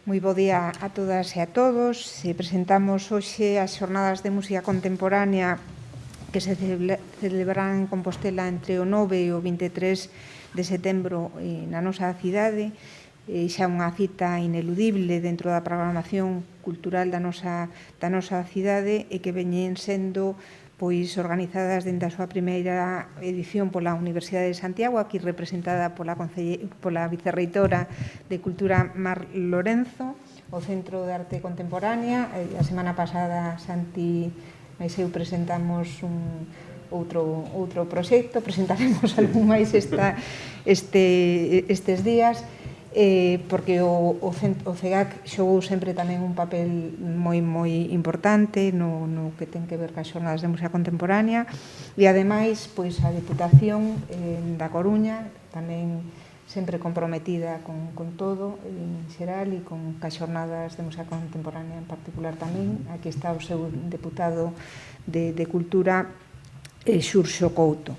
Moi bo día a todas e a todos. Presentamos hoxe as xornadas de música contemporánea que se celebrarán en Compostela entre o 9 e o 23 de setembro na nosa cidade. Xa unha cita ineludible dentro da programación cultural da nosa cidade e que veñen sendo organizadas dentro da súa primeira edición pola Universidade de Santiago, aquí representada pola vicerreitora de Cultura Mar Lorenzo, o Centro de Arte Contemporánea. A semana pasada Santi e eu presentamos outro proxecto, presentaremos algún máis estes días, porque o CEGAC xogou sempre tamén un papel moi importante no que ten que ver cas xornadas de música contemporánea e, ademais, a Deputación da Coruña tamén sempre comprometida con todo en xeral e con cas xornadas de música contemporánea en particular tamén. Aquí está o seu deputado de Cultura, Xurxo Couto.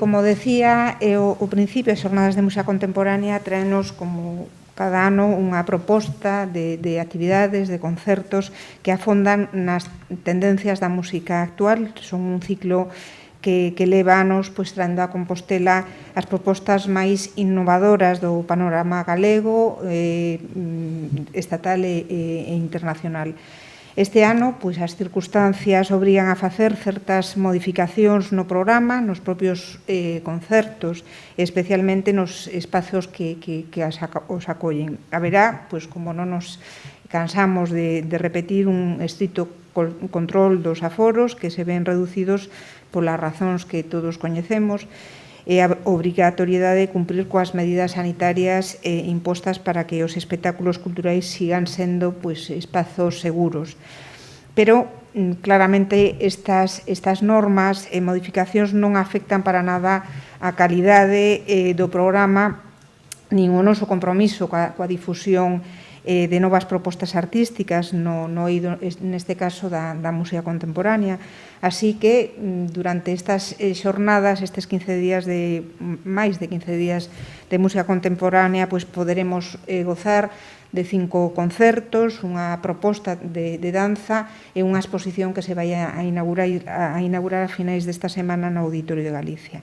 Como decía, ao principio, as xornadas de música contemporánea traenos, como cada ano, unha proposta de actividades, de concertos que afondan nas tendencias da música actual. Son un ciclo que leva anos traendo a Compostela as propostas máis innovadoras do panorama galego, estatal e internacional. Este ano, as circunstancias obrigan a facer certas modificacións no programa, nos propios concertos, especialmente nos espazos que os acollen. Haberá, como non nos cansamos de repetir, un estrito control dos aforos que se ven reducidos polas razóns que todos coñecemos, e a obrigatoriedade de cumprir coas medidas sanitarias impostas para que os espectáculos culturais sigan sendo espazos seguros. Pero, claramente, estas normas e modificacións non afectan para nada a calidade do programa nin o noso compromiso coa difusión de novas propostas artísticas no eido, neste caso, da música contemporánea. Así que, durante estas xornadas, estes máis de 15 días de música contemporánea, poderemos gozar de 5 concertos, unha proposta de danza e unha exposición que se vai a inaugurar a finais desta semana no Auditorio de Galicia.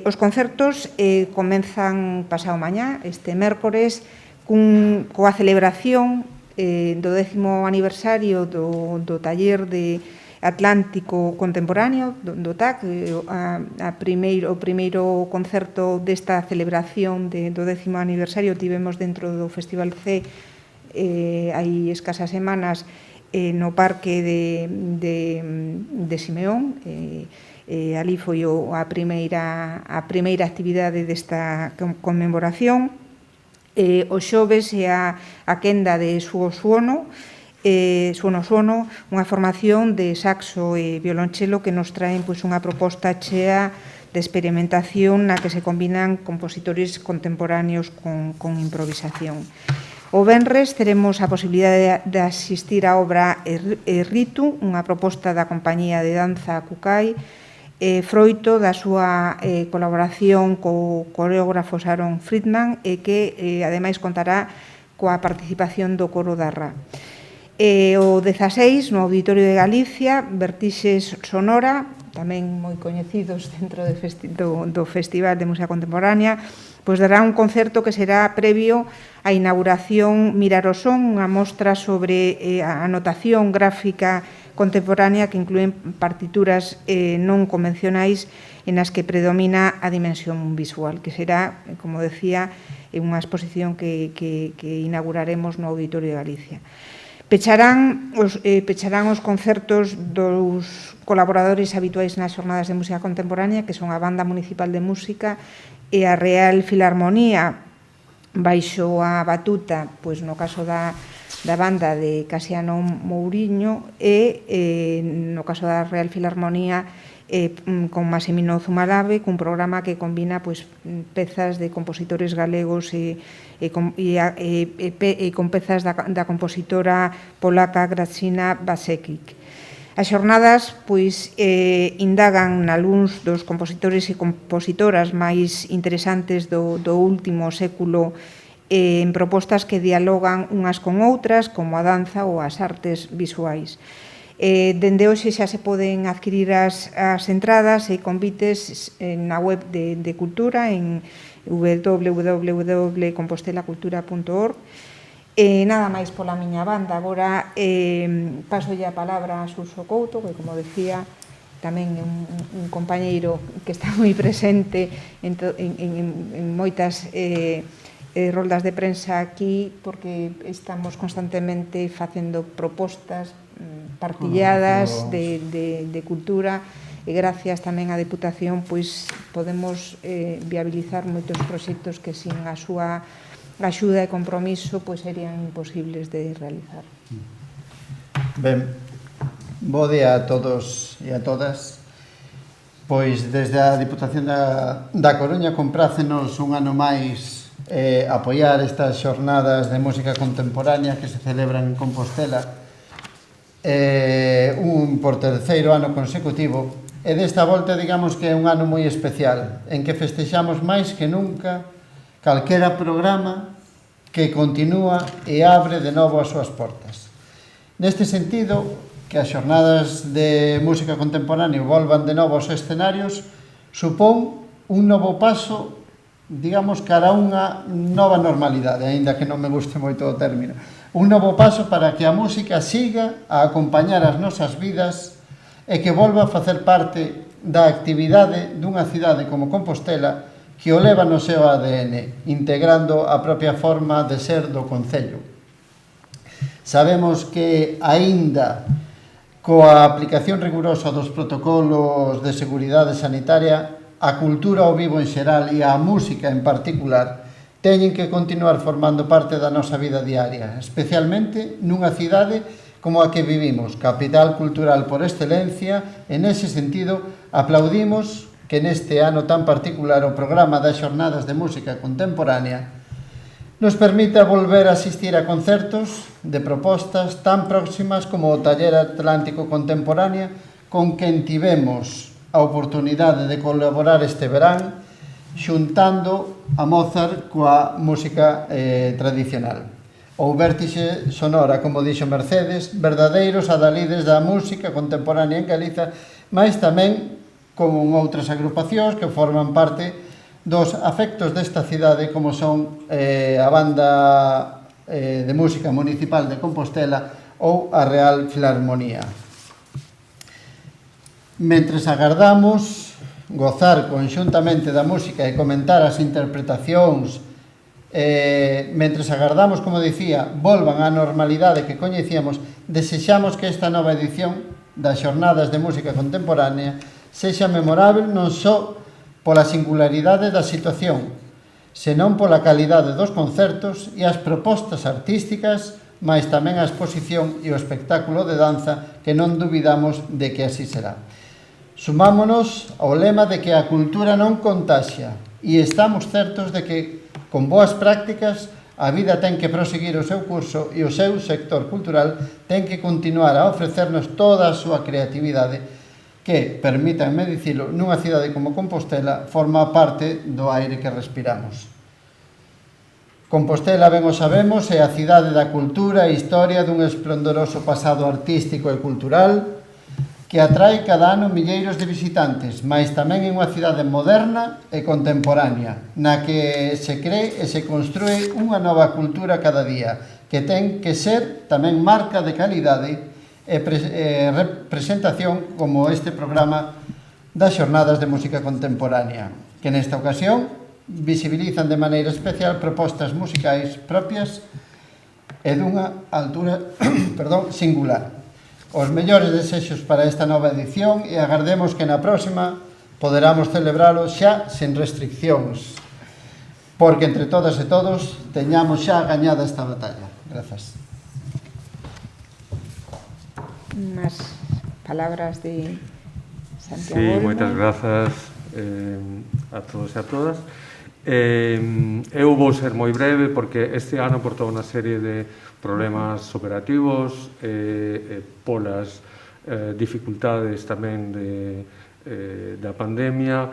Os concertos comenzan pasado mañá, este mércores, coa celebración do 10º aniversario do taller de Atlántico Contemporáneo, do TAC. O primeiro concerto desta celebración do 10º aniversario tivemos dentro do Festival C hai escasas semanas no Parque de Simeón. Ali foi a primeira actividade desta conmemoración. O xoves é a quenda de Suono, unha formación de saxo e violonchelo que nos traen unha proposta chea de experimentación na que se combinan compositores contemporáneos con improvisación. O venres teremos a posibilidade de asistir á obra Ritu, unha proposta da compañía de danza Cucai, froito da súa colaboración co coreógrafo Sharon Friedman e que, ademais, contará coa participación do coro da RA. O 16, no Auditorio de Galicia, Vertixes Sonora, tamén moi coñecidos dentro do Festival de Música Contemporánea, dará un concerto que será previo á inauguración Mirar o Son, unha mostra sobre a notación gráfica contemporánea que inclúen partituras non convencionais en as que predomina a dimensión visual, que será, como decía, unha exposición que inauguraremos no Auditorio de Galicia. Pecharán os concertos dos colaboradores habituais nas xornadas de música contemporánea, que son a Banda Municipal de Música e a Real Filarmonía, baixo a batuta, no caso da banda de Casiano Mouriño, e no caso da Real Filarmonía con Massimino Zumalave, cun programa que combina pezas de compositores galegos e con pezas da compositora polaca Grażyna Basiewicz. As xornadas indagan nalgúns dos compositores e compositoras máis interesantes do último século en propostas que dialogan unhas con outras, como a danza ou as artes visuais. Dende hoxe xa se poden adquirir as entradas e convites na web de Cultura, en www.compostelacultura.org. Nada máis pola miña banda. Agora paso a palabra a Suso Couto, que, como decía, tamén é un compañeiro que está moi presente en moitas roldas de prensa aquí, porque estamos constantemente facendo propostas partilladas de cultura, e gracias tamén á Deputación pois podemos viabilizar moitos proxectos que sin a súa axuda e compromiso pois serían imposibles de realizar. Ben, bo día a todos e a todas. Pois desde a Diputación da Coruña comprácenos un ano máis apoiar estas xornadas de música contemporánea que se celebran en Compostela por terceiro ano consecutivo, e desta volta digamos que é un ano moi especial en que festexamos máis que nunca calquera programa que continúa e abre de novo as súas portas. Neste sentido, que as xornadas de música contemporánea volvan de novo aos escenarios supón un novo paso, digamos, cara a unha nova normalidade, aínda que non me guste moito o término. Un novo paso para que a música siga a acompañar as nosas vidas e que volva a facer parte da actividade dunha cidade como Compostela que o leva no seu ADN, integrando a propia forma de ser do concello. Sabemos que, aínda coa aplicación rigurosa dos protocolos de seguridade sanitaria, a cultura ao vivo en xeral e a música en particular teñen que continuar formando parte da nosa vida diaria, especialmente nunha cidade como a que vivimos, capital cultural por excelencia. En ese sentido, aplaudimos que neste ano tan particular o programa das xornadas de música contemporánea nos permita volver a asistir a concertos de propostas tan próximas como o Taller Atlántico Contemporánea, con quen tivemos a oportunidade de colaborar este verán, xuntando a Mozart coa música tradicional. Ou Vértixe Sonora, como dixo Mercedes, verdadeiros adalides da música contemporánea en Galiza, mas tamén con outras agrupacións que forman parte dos afectos desta cidade, como son a Banda de Música Municipal de Compostela ou a Real Filarmonía. Mentres agardamos gozar conxuntamente da música e comentar as interpretacións, mentres agardamos, como dicía, volvan á normalidade que coñecíamos, desexamos que esta nova edición das Xornadas de Música Contemporánea sexa memorável non só pola singularidade da situación, senón pola calidade dos concertos e as propostas artísticas, mais tamén a exposición e o espectáculo de danza, que non dubidamos de que así será. Sumámonos ao lema de que a cultura non contaxia, e estamos certos de que, con boas prácticas, a vida ten que proseguir o seu curso e o seu sector cultural ten que continuar a ofrecernos toda a súa creatividade que, permítanme dicilo, nunha cidade como Compostela forma parte do aire que respiramos. Compostela, ben o sabemos, é a cidade da cultura e historia dun esplendoroso pasado artístico e cultural que atrae cada ano milleiros de visitantes, mas tamén é unha cidade moderna e contemporánea, na que se cree e se construe unha nova cultura cada día, que ten que ser tamén marca de calidade e representación como este programa das Xornadas de Música Contemporánea, que nesta ocasión visibilizan de maneira especial propostas musicais propias e dunha altura singular. Os mellores desexos para esta nova edición e agardemos que na próxima poderamos celebralo xa sen restriccións, porque entre todas e todos teñamos xa gañada esta batalla. Grazas. Unhas palabras de Santiago. Sí, moitas grazas a todos e a todas. Eu vou ser moi breve porque este ano, por toda unha serie de problemas operativos e polas dificultades tamén da pandemia,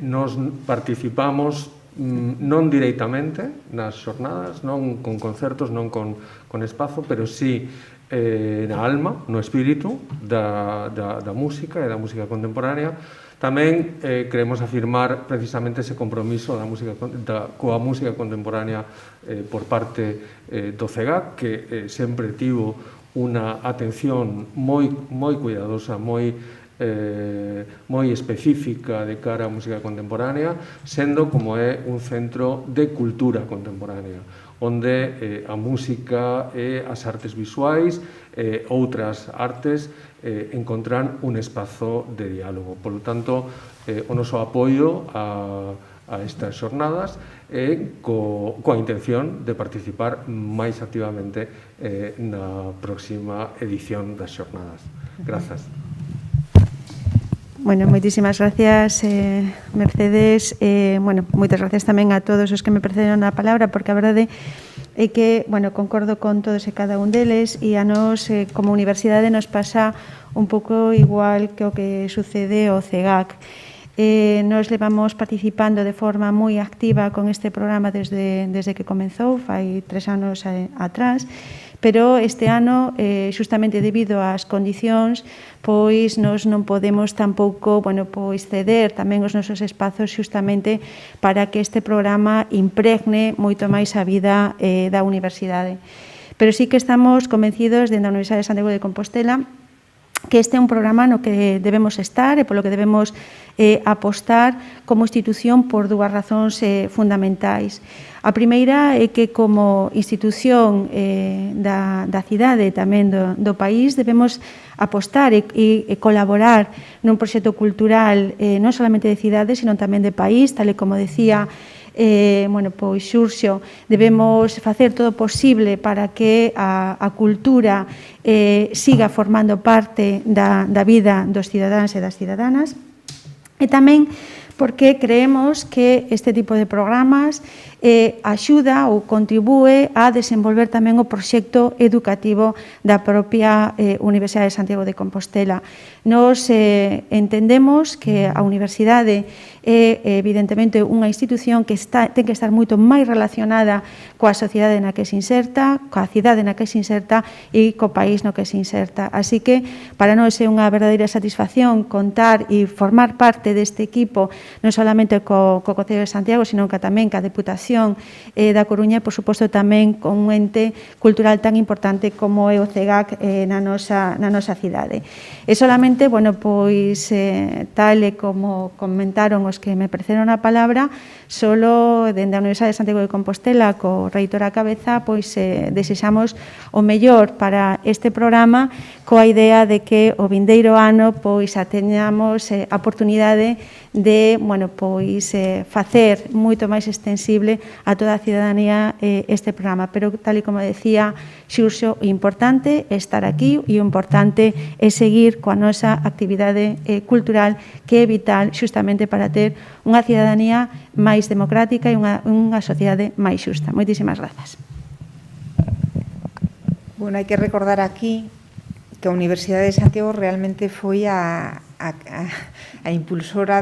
nos participamos non directamente nas xornadas, non con concertos, non con espazo, pero sí na alma, no espírito da música e da música contemporánea. Tamén queremos afirmar precisamente ese compromiso coa música contemporánea por parte do CEGAC, que sempre tivo unha atención moi cuidadosa, moi específica de cara á música contemporánea, sendo como é un centro de cultura contemporánea, onde a música e as artes visuais e outras artes encontran un espazo de diálogo. Por lo tanto, o noso apoio a estas xornadas e coa intención de participar máis activamente na próxima edición das xornadas. Grazas. Bueno, moitísimas gracias, Mercedes. Moitas gracias tamén a todos os que me precederon a palabra, porque a verdade é que, concordo con todos e cada un deles, e a nos, como universidade, nos pasa un pouco igual que o que sucede ao CEGAC. Nos levamos participando de forma moi activa con este programa desde que comenzou, fai 3 anos atrás, pero este ano, xustamente debido ás condicións, pois nos non podemos tampouco, ceder tamén os nosos espazos xustamente para que este programa impregne moito máis a vida da universidade. Pero sí que estamos convencidos dentro da Universidade de Santiago de Compostela que este é un programa no que debemos estar e polo que debemos apostar como institución por 2 razóns fundamentais. A primeira é que como institución da cidade e tamén do país debemos apostar e colaborar nun proxecto cultural non solamente de cidade, sino tamén de país, tal e como decía Xurxo, debemos facer todo o posible para que a cultura siga formando parte da vida dos cidadáns e das cidadanas, e tamén porque creemos que este tipo de programas axuda ou contribúe a desenvolver tamén o proxecto educativo da propia Universidade de Santiago de Compostela. Nos entendemos que a universidade é evidentemente unha institución que ten que estar moito máis relacionada coa sociedade na que se inserta, coa cidade na que se inserta e co país no que se inserta. Así que para nós é unha verdadeira satisfacción contar e formar parte deste equipo non solamente co Concello de Santiago, sino que tamén ca Deputación da Coruña e, por suposto, tamén con un ente cultural tan importante como é o CEGAC na nosa cidade. E solamente, tal e como comentaron os que me precederon a palabra, solo dende a Universidade de Santiago de Compostela, co reitor á cabeza, desexamos o mellor para este programa, coa idea de que o vindeiro ano teñamos a oportunidade de facer moito máis extensible a toda a cidadanía este programa. Pero, tal e como decía Xurxo, o importante é estar aquí e o importante é seguir coa nosa actividade cultural, que é vital xustamente para ter unha cidadanía máis democrática e unha sociedade máis xusta. Moitísimas grazas. Hai que recordar aquí que a Universidade de Santiago realmente foi a impulsora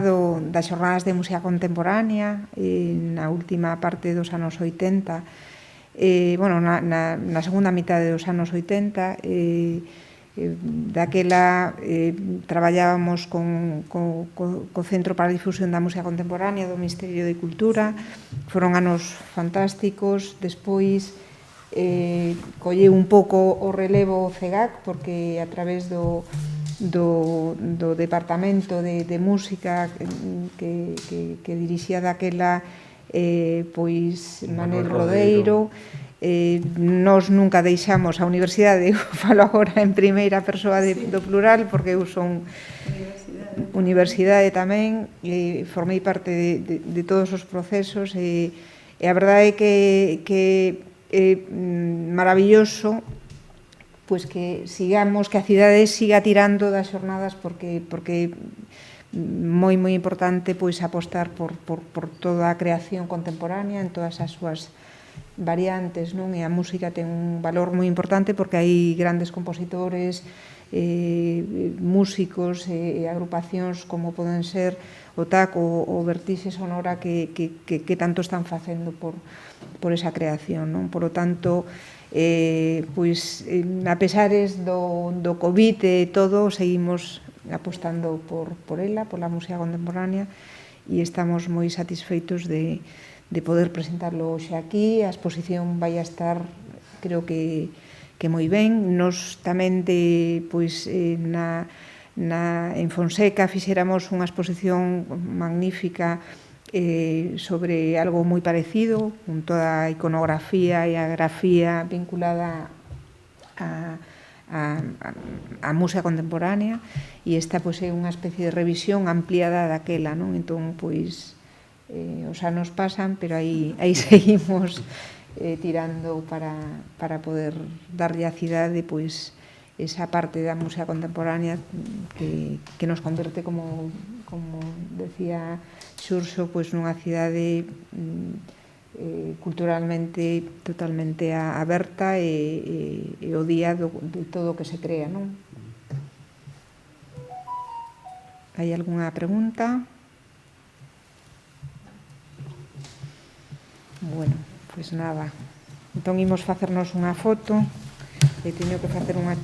das xornadas de música contemporánea na última parte dos anos 80, na segunda mitade dos anos 80. Daquela traballábamos co Centro para a Difusión da Música Contemporánea do Ministerio de Cultura. Foron anos fantásticos. Despois colleu un pouco o relevo o CEGAC, porque a través do Departamento de Música que dirixía daquela Manuel Rodeiro, nós nunca deixamos a universidade, falo agora en primeira persoa do plural, porque eu son universidade tamén, formei parte de todos os procesos, e a verdade é que é maravilloso que sigamos, que a cidade siga tirando das xornadas, porque moi importante apostar por toda a creación contemporánea en todas as súas variantes, non? E a música ten un valor moi importante porque hai grandes compositores músicos e agrupacións como poden ser o TAC ou Vertixe Sonora que tanto están facendo por esa creación, non? Por lo tanto, pois, a pesares do COVID e todo, seguimos apostando por ela, pola música contemporánea, e estamos moi satisfeitos de poder presentarlo hoxe aquí. A exposición vai a estar, creo que moi ben. Nos tamén en Fonseca fixéramos unha exposición magnífica sobre algo moi parecido, con toda a iconografía e a grafía vinculada a música contemporánea, e esta é unha especie de revisión ampliada daquela, non? Entón, os anos pasan, pero aí seguimos tirando para poder darlle a cidade esa parte da música contemporánea que nos converte, como decía Xurxo, nunha cidade culturalmente totalmente aberta e o día de todo o que se crea, non? Hai algunha pregunta? Bueno, pois nada. Entón imos facernos unha foto e teño que facer unha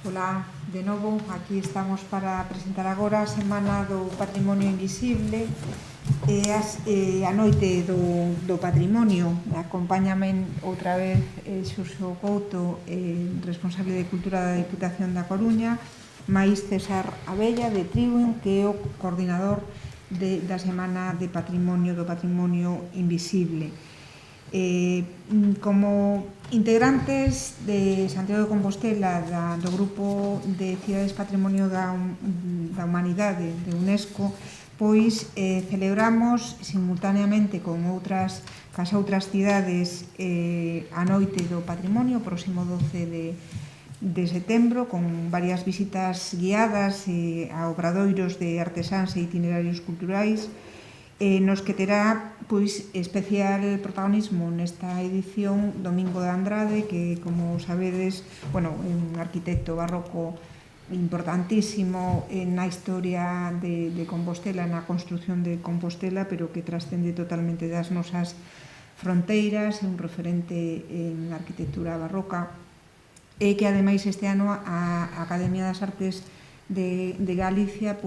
Ola, de novo, aquí estamos para presentar agora a Semana do Patrimonio Invisible e a Noite do Patrimonio. Acompáñame outra vez Xurxo Couto, responsable de Cultura da Diputación da Coruña, máis César Abella, de Tribuin, que é o coordinador da Semana de Patrimonio do Patrimonio Invisible. Como integrantes de Santiago de Compostela do Grupo de Cidades Patrimonio da Humanidade de UNESCO, pois celebramos simultaneamente con outras cidades a Noite do Patrimonio, o próximo 12 de setembro, con varias visitas guiadas a obradoiros de artesáns e itinerarios culturais, nos que terá especial protagonismo nesta edición Domingo de Andrade, que, como sabedes, é un arquitecto barroco importantísimo na historia de Compostela, na construción de Compostela, pero que trascende totalmente das nosas fronteiras, é un referente en arquitectura barroca, e que, ademais, este ano a Academia das Artes de Galicia é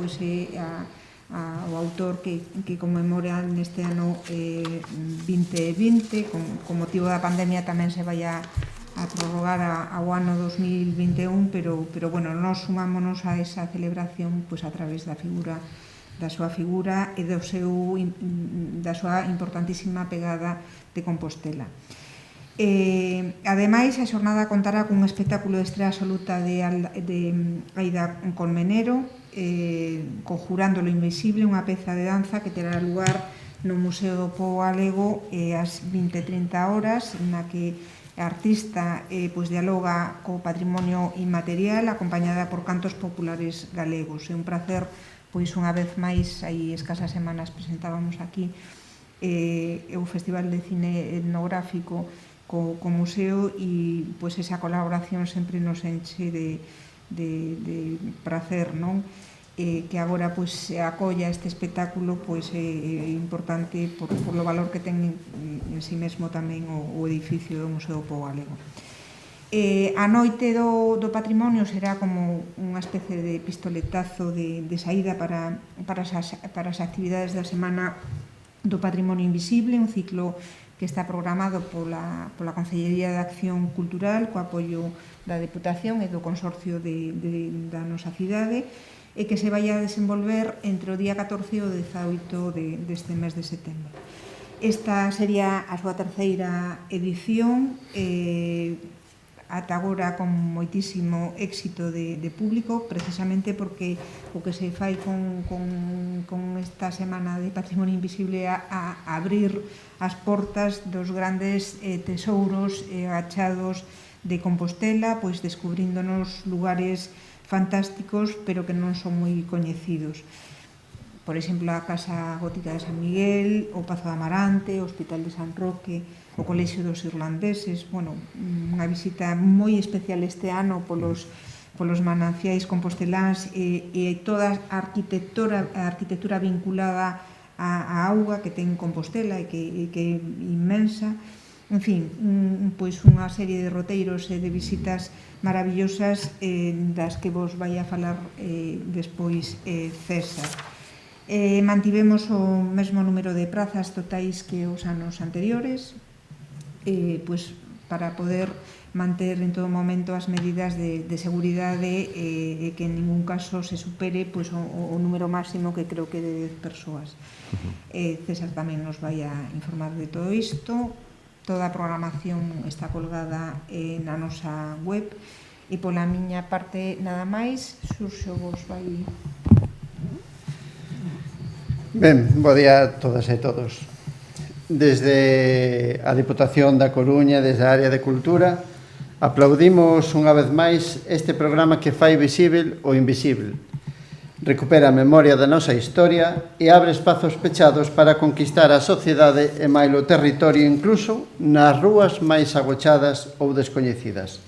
o autor que conmemora neste ano 2020, con motivo da pandemia tamén se vai a prorrogar ao ano 2021, pero nós sumámonos a esa celebración a través da súa figura e da súa importantísima pegada de Compostela. Ademais, a xornada contará cun espectáculo de estrea absoluta de Aida Colmenero, Conjurando lo Invisible, unha peza de danza que terá lugar no Museo do Pobo Galego ás 20:30 horas, na que a artista pois dialoga co patrimonio inmaterial acompañada por cantos populares galegos. É un placer, pois unha vez máis, hai escasas semanas presentábamos aquí o Festival de Cine Etnográfico co museo e pois esa colaboración sempre nos enche de pracer, non? Que agora pois se acolla este espectáculo pois é importante por o valor que ten en si mesmo tamén o edificio do Museo do Pobo Galego. A noite do patrimonio será como unha especie de pistoletazo de saída para as actividades da Semana do Patrimonio Invisible, un ciclo que está programado pola Consellería de Acción Cultural co apoio da Deputación e do Consorcio da nosa cidade, e que se vai a desenvolver entre o día 14 e o 18 deste mes de setembro. Esta sería a súa terceira edición, ata agora con moitísimo éxito de público, precisamente porque o que se fai con esta Semana de Patrimonio Invisible a abrir as portas dos grandes tesouros achados de Compostela, pois descubríndonos lugares fantásticos, pero que non son moi coñecidos. Por exemplo, a Casa Gótica de San Miguel, o Pazo de Amarante, o Hospital de San Roque, o Colexio dos Irlandeses. Bueno, unha visita moi especial este ano polos mananciais composteláns e toda a arquitectura vinculada á auga que ten Compostela e que é inmensa. En fin, pois unha serie de roteiros e de visitas maravillosas das que vos vai a falar despois César. Mantivemos o mesmo número de prazas totais que os anos anteriores, pois para poder manter en todo momento as medidas de seguridade e que en ningún caso se supere pois o número máximo que creo que de 10 persoas. César tamén nos vai a informar de todo isto. Toda a programación está colgada na nosa web e pola miña parte nada máis. Xurxo vos vai... Ben, bo día a todas e todos. Desde a Diputación da Coruña, desde a área de Cultura, aplaudimos unha vez máis este programa que fai visível o invisible. Recupera a memoria da nosa historia e abre espazos pechados para conquistar a sociedade e mailo territorio incluso nas rúas máis agochadas ou descoñecidas.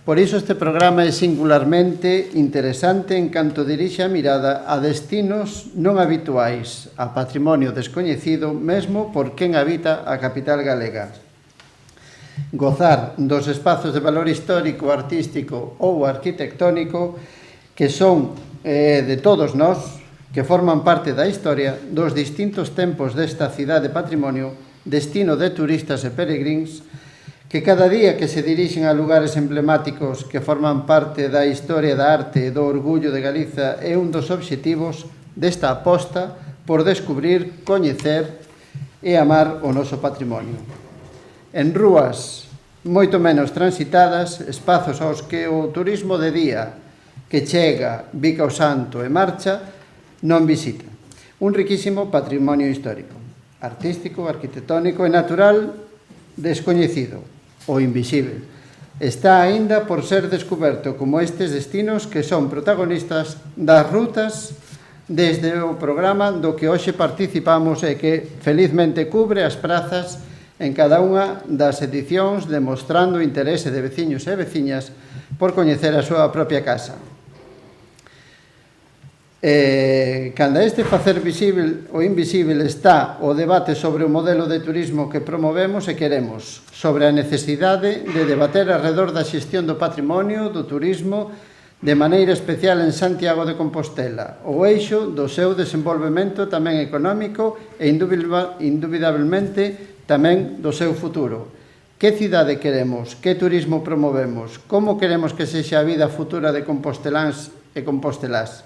Por iso este programa é singularmente interesante en canto dirixe a mirada a destinos non habituais, a patrimonio descoñecido mesmo por quen habita a capital galega. Gozar dos espazos de valor histórico, artístico ou arquitectónico que son de todos nós, que forman parte da historia dos distintos tempos desta cidade patrimonio, destino de turistas e peregrins, que cada día que se dirixen a lugares emblemáticos que forman parte da historia da arte e do orgullo de Galiza é un dos obxectivos desta aposta por descubrir, coñecer e amar o noso patrimonio. En rúas moito menos transitadas, espazos aos que o turismo de día que chega, bica o santo e marcha, non visita. Un riquísimo patrimonio histórico, artístico, arquitectónico e natural descoñecido, o invisible. Está aínda por ser descoberto como estes destinos que son protagonistas das rutas desde o programa do que hoxe participamos e que felizmente cubre as prazas en cada unha das edicións, demostrando o interese de veciños e veciñas por coñecer a súa propia casa. Cando este facer visible o invisible está o debate sobre o modelo de turismo que promovemos e queremos, sobre a necesidade de debater alrededor da xestión do patrimonio, do turismo, de maneira especial en Santiago de Compostela, o eixo do seu desenvolvemento tamén económico e indubidablemente tamén do seu futuro. Que cidade queremos? Que turismo promovemos? Como queremos que sexa a vida futura de composteláns e compostelás?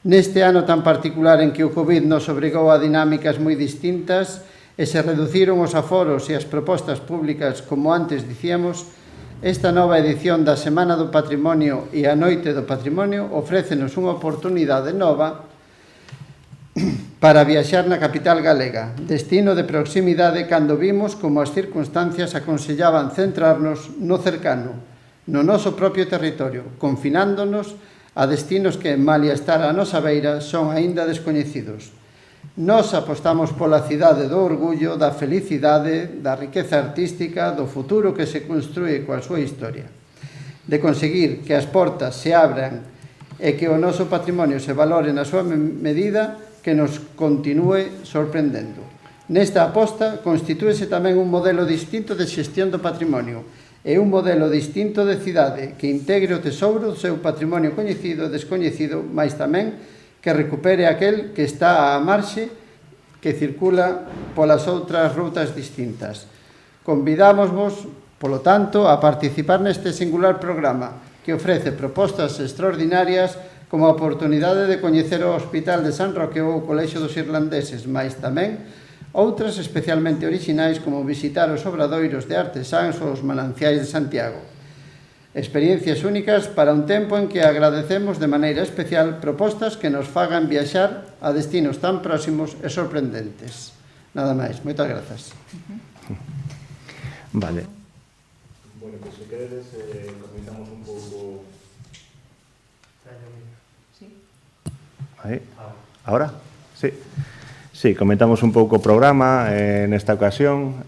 Neste ano tan particular en que o Covid nos obrigou a dinámicas moi distintas e se reduciron os aforos e as propostas públicas, como antes dicíamos, esta nova edición da Semana do Patrimonio e a Noite do Patrimonio ofrécenos unha oportunidade nova para viaxar na capital galega, destino de proximidade cando vimos como as circunstancias aconsellaban centrarnos no cercano, no noso propio territorio, confinándonos a destinos que, malia estar a nosa beira, son aínda descoñecidos. Nos apostamos pola cidade do orgullo, da felicidade, da riqueza artística, do futuro que se construye coa súa historia. De conseguir que as portas se abran e que o noso patrimonio se valore na súa medida, que nos continúe sorprendendo. Nesta aposta constitúese tamén un modelo distinto de xestión do patrimonio e un modelo distinto de cidade que integre o tesouro do seu patrimonio coñecido e descoñecido, mas tamén que recupere aquel que está á marxe, que circula polas outras rutas distintas. Convidámosvos, polo tanto, a participar neste singular programa que ofrece propostas extraordinarias como a oportunidade de coñecer o Hospital de San Roque ou o Colexio dos Irlandeses, mais tamén outras especialmente orixinais como visitar os obradoiros de artesáns ou os mananciais de Santiago. Experiencias únicas para un tempo en que agradecemos de maneira especial propostas que nos fagan viaxar a destinos tan próximos e sorprendentes. Nada máis. Moitas grazas. Vale. Bueno, pues si queredes, comentamos un pouco... Aí. Ahora? Sí. Sí, comentamos un pouco o programa nesta ocasión.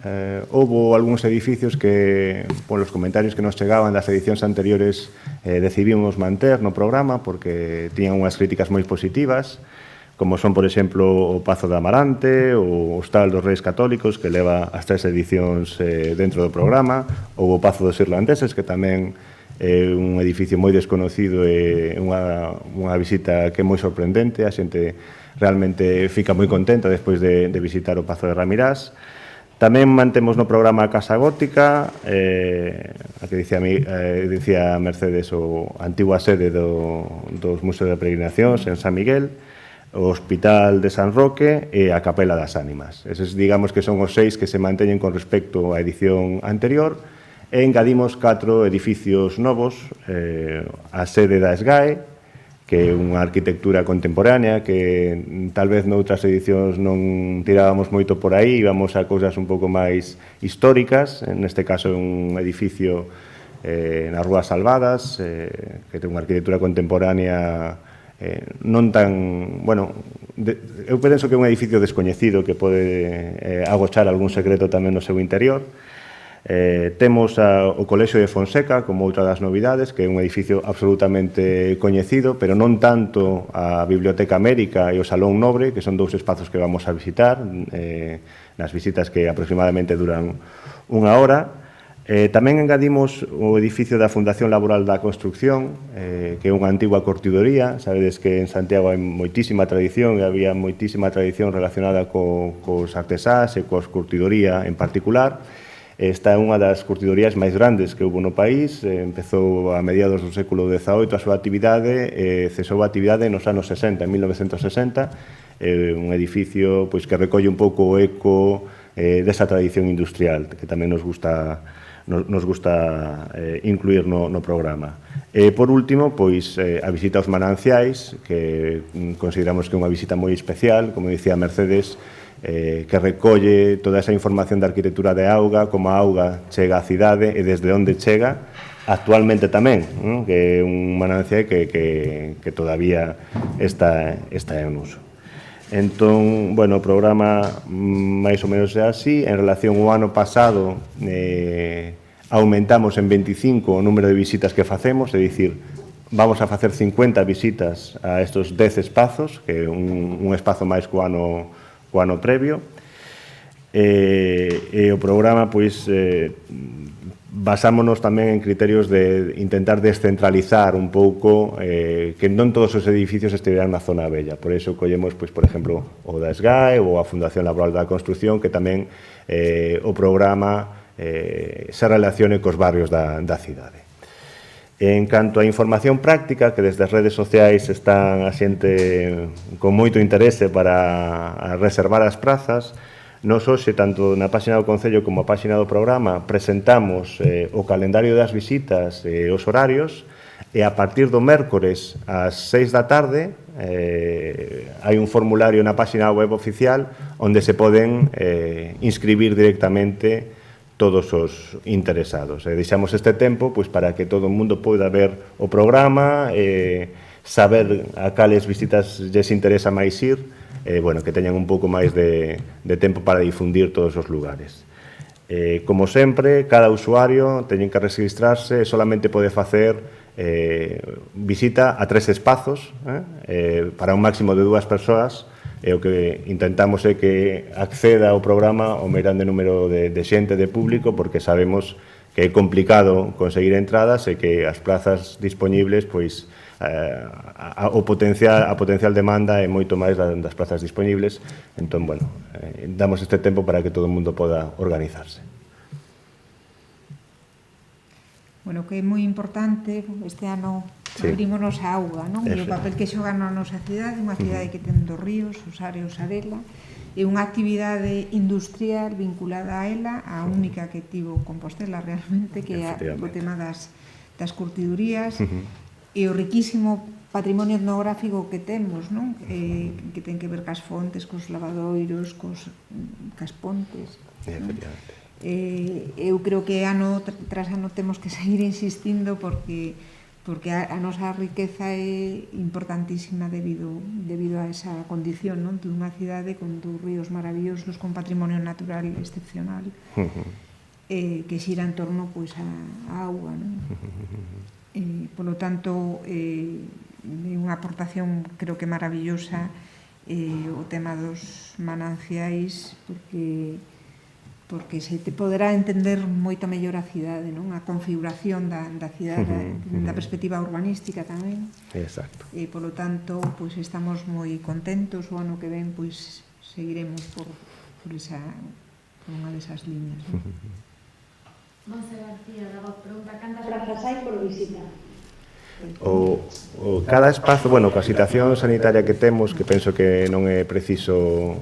Houbo algúns edificios que, polos comentarios que nos chegaban das edicións anteriores, decidimos manter no programa porque tiñan unhas críticas moi positivas, como son, por exemplo, o Pazo de Amarante, o Hostal dos Reis Católicos, que leva as 3 edicións dentro do programa, ou o Pazo dos Irlandeses, que tamén é un edificio moi desconocido e unha visita que é moi sorprendente. A xente realmente fica moi contenta despois de visitar o Pazo de Ramirás. Tamén mantemos no programa a Casa Gótica, a que dicía Mercedes, o antigua sede dos Museos de Peregrinacións en San Miguel, o Hospital de San Roque e a Capela das Ánimas. Eses, digamos, que son os 6 que se manteñen con respecto á edición anterior. E engadimos 4 edificios novos, a sede da SGAE, que é unha arquitectura contemporánea que tal vez noutras edicións non tirábamos moito por aí, íbamos a cousas un pouco máis históricas. Neste caso é un edificio nas Rúas Salvadas, que ten unha arquitectura contemporánea non tan... Bueno, eu penso que é un edificio descoñecido que pode agochar algún secreto tamén no seu interior. Temos o Colexio de Fonseca como outra das novidades, que é un edificio absolutamente coñecido, pero non tanto a Biblioteca América e o Salón Nobre, que son 2 espazos que vamos a visitar nas visitas que aproximadamente duran 1 hora. Tamén engadimos o edificio da Fundación Laboral da Construcción, que é unha antigua curtidoría. Sabedes que en Santiago hai moitísima tradición e había moitísima tradición relacionada cos artesáns e cos curtidoría en particular. Esta é unha das curtidorías máis grandes que houve no país. Empezou a mediados do século XVIII a súa actividade e cesou a actividade nos anos 60, en 1960. Un edificio pois que recolle un pouco o eco desa tradición industrial que tamén nos gusta incluir no programa. E, por último, pois a visita aos mananciais, que consideramos que é unha visita moi especial, como dicía Mercedes, que recolle toda esa información da arquitectura de auga, como a auga chega á cidade e desde onde chega actualmente tamén, que é un manancial que todavía está en uso. Entón, bueno, o programa máis ou menos é así. En relación ao ano pasado, aumentamos en 25 o número de visitas que facemos, é dicir, vamos a facer 50 visitas a estes 10 espazos, que é un espazo máis co ano previo. E o programa, pois, basámonos tamén en criterios de intentar descentralizar un pouco, que non todos os edificios estiveran na zona bella. Por iso collemos, pois, por exemplo, o da SGAE ou a Fundación Laboral da Construcción, que tamén o programa se relacione cos barrios da cidade. En canto á información práctica, que desde as redes sociais están a xente con moito interese para reservar as prazas, nos hoxe, tanto na páxina do Concello como a páxina do programa, presentamos o calendario das visitas e os horarios, e a partir do mércores ás 6 da tarde, hai un formulario na página web oficial onde se poden inscribir directamente todos os interesados. Deixamos este tempo para que todo o mundo poida ver o programa, saber a cales visitas lles interesa máis ir, que teñan un pouco máis de tempo para difundir todos os lugares. Como sempre, cada usuario teñen que registrarse e solamente pode facer visita a 3 espazos para un máximo de 2 persoas, e o que intentamos é que acceda ao programa o máis grande número de xente, de público, porque sabemos que é complicado conseguir entradas e que as plazas disponibles, a potencial demanda é moito máis das plazas disponibles. Entón, damos este tempo para que todo o mundo poda organizarse. Bueno, que é moi importante, este ano abrímonos a auga, non? E o papel que xoga na nosa cidade, unha cidade que ten 2 ríos, o Sar e o Sarela, e unha actividade industrial vinculada a ela, a única que tivo Compostela realmente, que é o tema das curtidurías, e o riquísimo patrimonio etnográfico que temos, non? Que ten que ver cas fontes, cos lavadoiros, cas pontes. Efectivamente. Eu creo que ano tras ano temos que seguir insistindo porque a nosa riqueza é importantísima debido a esa condición, non? De unha cidade con 2 ríos maravillosos, con patrimonio natural excepcional, que xira en torno a auga, non? Por lo tanto, é unha aportación creo que maravillosa o tema dos mananciais, porque se te poderá entender moito mellor a cidade, non? A configuración da cidade, da perspectiva urbanística tamén. Exacto. E, polo tanto, estamos moi contentos. O ano que ven, seguiremos por unha desas liñas. Monse García, da Voz pregunta, cantas plazas hai por visita? Cada espazo, coa situación sanitaria que temos, que penso que non é preciso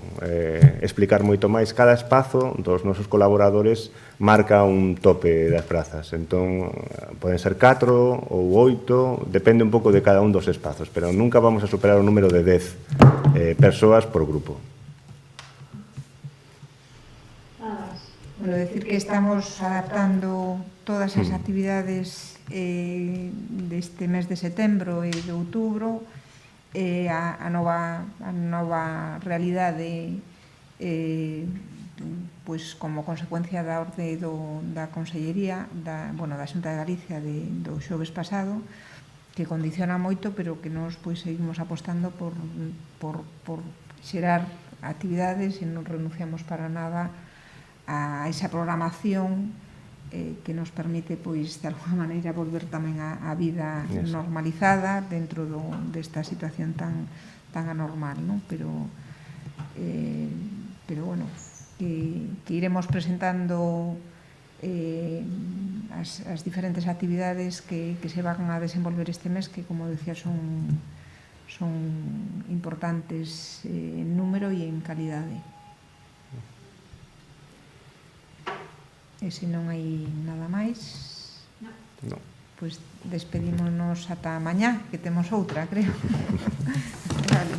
explicar moito máis, cada espazo dos nosos colaboradores marca un tope das prazas. Entón, poden ser 4 ou 8, depende un pouco de cada un dos espazos, pero nunca vamos a superar o número de 10 persoas por grupo. Decir que estamos adaptando todas as actividades deste mes de setembro e de outubro a nova realidade, como consecuencia da orde da Consellería da Xunta de Galicia do xoves pasado, que condiciona moito, pero que nos seguimos apostando por xerar actividades e non renunciamos para nada a esa programación que nos permite, de alguma maneira, volver tamén á vida normalizada dentro desta situación tan anormal, non? Pero bueno, que iremos presentando as diferentes actividades que se van a desenvolver este mes, que, como decía, son importantes en número e en calidade. E se non hai nada máis, despedímonos ata mañá, que temos outra, creo. Vale.